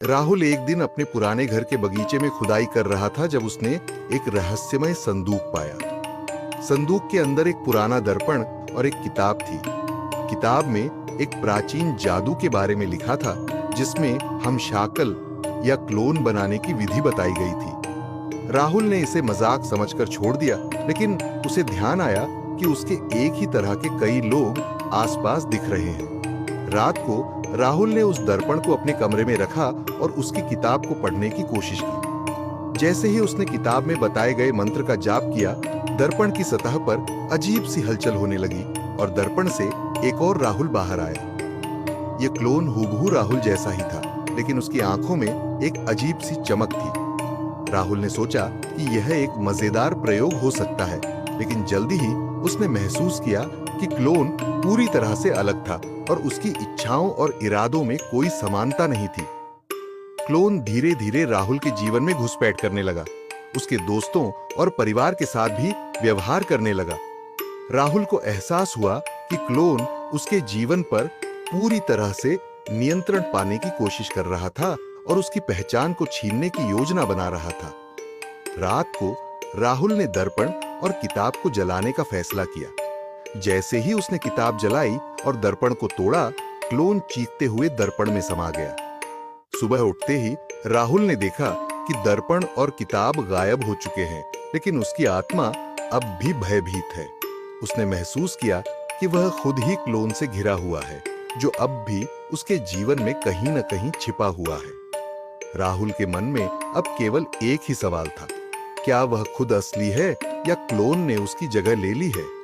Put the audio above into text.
राहुल एक दिन अपने पुराने घर के बगीचे में खुदाई कर रहा था जब उसने एक रहस्यमय संदूक पाया। संदूक के अंदर एक पुराना दर्पण और एक किताब थी। किताब में एक प्राचीन जादू के बारे में लिखा था, जिसमें हम शाकल या क्लोन बनाने की विधि बताई गई थी। राहुल ने इसे मजाक समझकर छोड़ दिया, लेकिन उसे ध्यान आया कि उसके एक ही तरह के कई लोग आसपास दिख रहे हैं। रात को राहुल ने उस दर्पण को अपने कमरे में रखा और उसकी किताब को पढ़ने की कोशिश की। जैसे ही उसने किताब में बताए गए मंत्र का जाप किया, दर्पण की सतह पर अजीब सी हलचल होने लगी और दर्पण से एक और राहुल बाहर आया। ये क्लोन हूबहू राहुल जैसा ही था, लेकिन उसकी आंखों में एक अजीब सी चमक थी। राहुल ने सोचा कि यह एक मजेदार प्रयोग हो सकता है, लेकिन जल्दी ही उसने महसूस किया कि क्लोन पूरी तरह से अलग था और उसकी इच्छाओं और इरादों में कोई समानता नहीं थी। क्लोन धीरे धीरे राहुल के जीवन में घुसपैठ करने लगा। उसके दोस्तों और परिवार के साथ भी व्यवहार करने लगा। राहुल को एहसास हुआ कि क्लोन उसके जीवन पर पूरी तरह से नियंत्रण पाने की कोशिश कर रहा था और उसकी पहचान को छीनने की योजना बना रहा था। रात को राहुल ने दर्पण और किताब को जलाने का फैसला किया। जैसे ही उसने किताब जलाई और दर्पण को तोड़ा, क्लोन चीखते हुए दर्पण में समा गया। सुबह उठते ही राहुल ने देखा कि दर्पण और किताब गायब हो चुके हैं, लेकिन उसकी आत्मा अब भी भयभीत है। उसने महसूस किया कि वह खुद ही क्लोन से घिरा हुआ है, जो अब भी उसके जीवन में कहीं न कहीं छिपा हुआ है। राहुल के मन में अब केवल एक ही सवाल था, क्या वह खुद असली है या क्लोन ने उसकी जगह ले ली है?